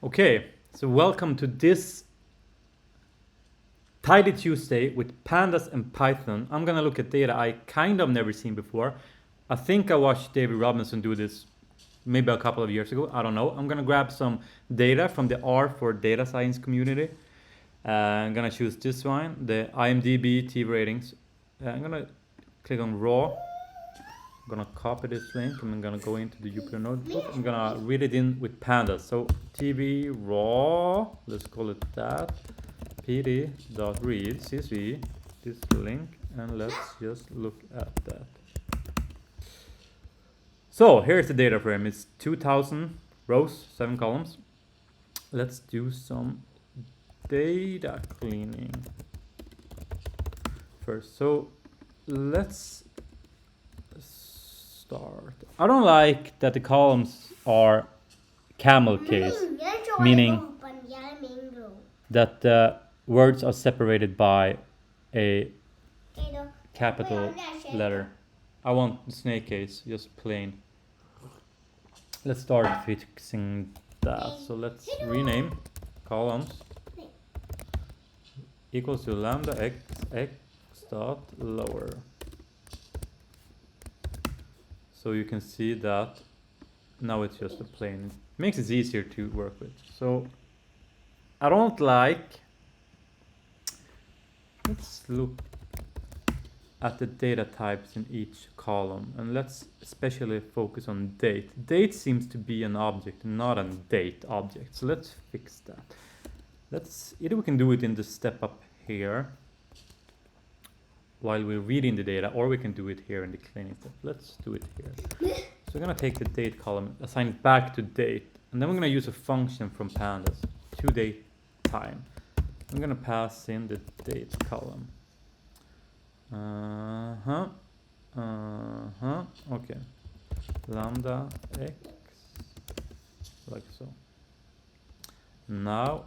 Okay, so welcome to this Tidy Tuesday with Pandas and Python. I'm gonna look at data I kind of never seen before. I think I watched David Robinson do this maybe a couple of years ago. I don't know. I'm gonna grab some data from the R for data science community. I'm gonna choose this one, the IMDb TV ratings. I'm gonna click on raw. I'm gonna copy this link and I'm gonna go into the Jupyter notebook. I'm gonna read it in with pandas. So TV raw, let's call it that. pd.read csv this link, and let's just look at that. So here's the data frame. It's 2000 rows, 7 columns. Let's do some data cleaning first. So let's start. I don't like that the columns are camel case, meaning that the words are separated by a capital letter. I want the snake case, just plain. Let's start fixing that. So let's rename columns equals to lambda x dot lower. So you can see that now it's just a plain. It makes it easier to work with. So I don't like. Let's look at the data types in each column, and let's especially focus on date. Date seems to be an object, not a date object. So let's fix that. Either we can do it in the step up here while we're reading the data, or we can do it here in the cleaning step. Let's do it here. So we're gonna take the date column, assign it back to date, and then we're gonna use a function from pandas to date time. I'm gonna pass in the date column. Okay. Lambda x, like so. Now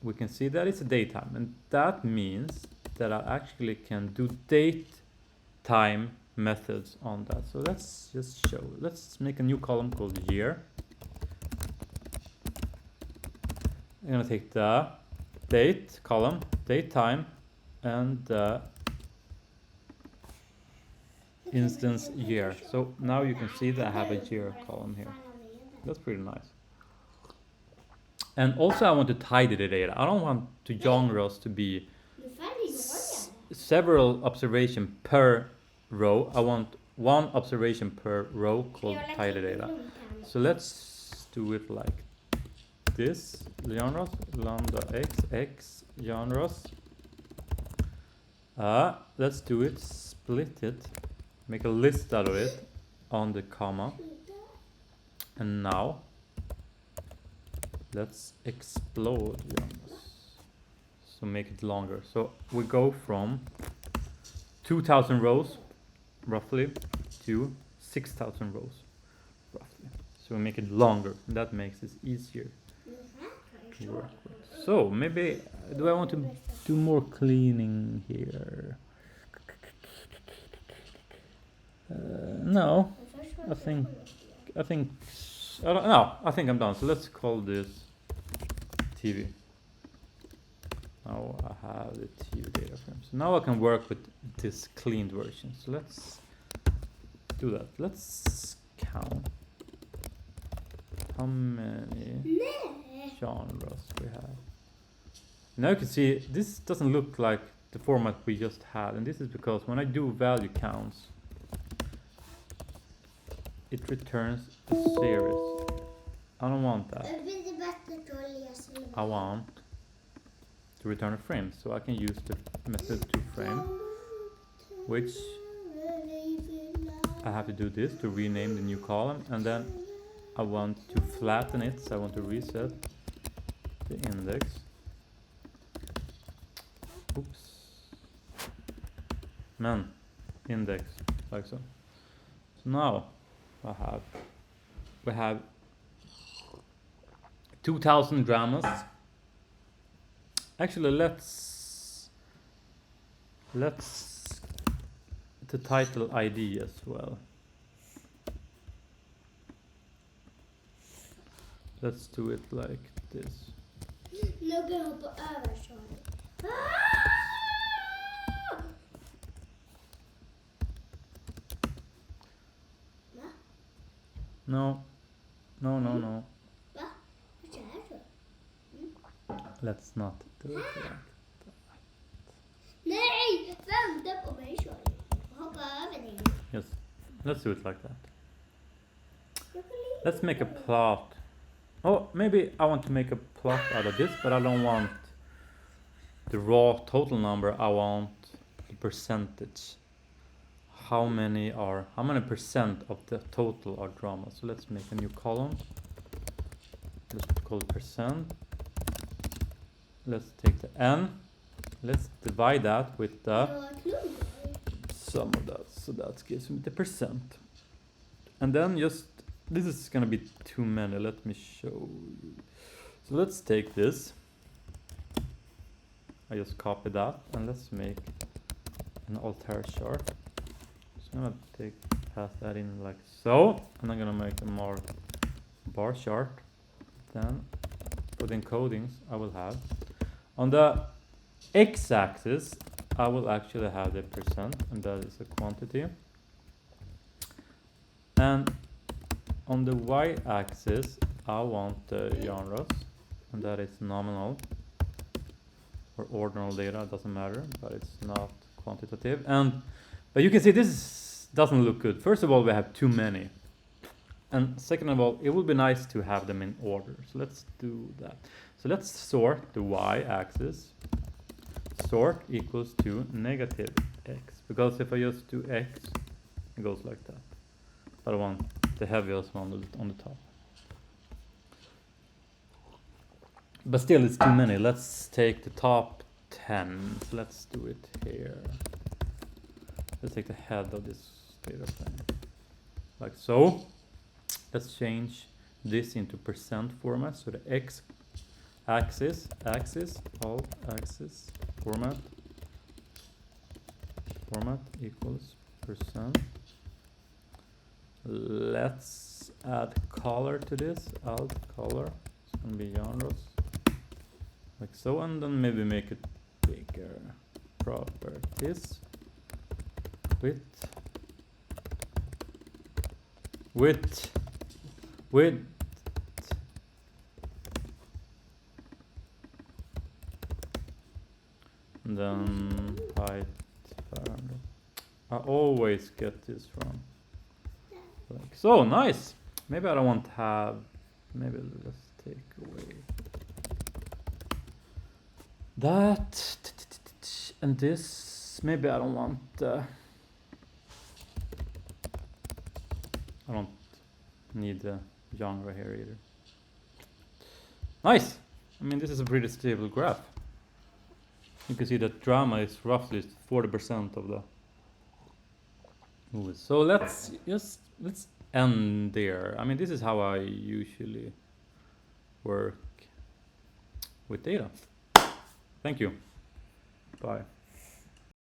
we can see that it's a date time, and that means that I actually can do date time methods on that. So let's just show. Let's make a new column called year. I'm gonna take the date column, date time, and the instance year. So now you can see that I have a year column here. That's pretty nice. And also I want to tidy the data. I don't want the genres to be several observation per row. I want one observation per row called tidy data. So let's do it like this. Genres, lambda x genres. Let's do it, split it, make a list out of it on the comma. And now let's explode genres. So make it longer. So we go from 2000 rows roughly to 6000 rows roughly. So we make it longer, and that makes it easier to work with. So maybe do I want to do more cleaning here? No, I think I don't know. I think I'm done. So let's call this TV. Now I have the TV data frame. So now I can work with this cleaned version. So let's do that. Let's count how many genres we have. Now you can see this doesn't look like the format we just had, and this is because when I do value counts, it returns a series. I don't want that. I want to return a frame, so I can use the method to frame, which I have to do this to rename the new column, and then I want to flatten it, so I want to reset the index. Oops. Man, index, like so. So now we have 2000 dramas. Actually, let's the title ID as well. Let's do it like this. Nu kan jag hoppa över Charlie. Va? No. No, no, no. Va? Vad är det för? Let's not do it like that. Nej! Vänta på mig Charlie. Hoppa över dig. Yes. Let's do it like that. Jag kan lite. Let's make a plot. Oh, maybe I want to make a plot out of this, but I don't want the raw total number. I want the percentage. How many percent of the total are drama? So let's make a new column. Let's call it percent. Let's take the n. Let's divide that with the sum of that. So that gives me the percent. And then just, this is gonna be too many. Let me show you. So let's take this. I just copy that and let's make an Altair chart. So I'm gonna pass that in like so. And I'm gonna make a more bar chart. Then for the encodings I will have on the x-axis I will actually have the percent, and that is a quantity. And on the y-axis I want the genres, and that is nominal or ordinal data, doesn't matter, but it's not quantitative. But you can see this doesn't look good. First of all, we have too many. And second of all, it would be nice to have them in order. So let's do that. So let's sort the y-axis. Sort equals to negative x. Because if I just do x, it goes like that. But I want the heaviest one on the top. But still, it's too many. Let's take the top 10. So let's do it here. Let's take the head of this data frame. Like so. Let's change this into percent format. So the x-axis, alt axis, format equals percent. Let's add color to this, alt color. It's gonna be genres. Like so, and then maybe make it bigger. Properties. Width. And then height 500. I always get this from like so. Nice. Maybe I don't want to have, maybe let's take away that and this. Maybe I don't want I don't need the genre here either. Nice! I mean, this is a pretty stable graph. You can see that drama is roughly 40% of the movies. So let's end there. I mean, this is how I usually work with data. Thank you. Bye.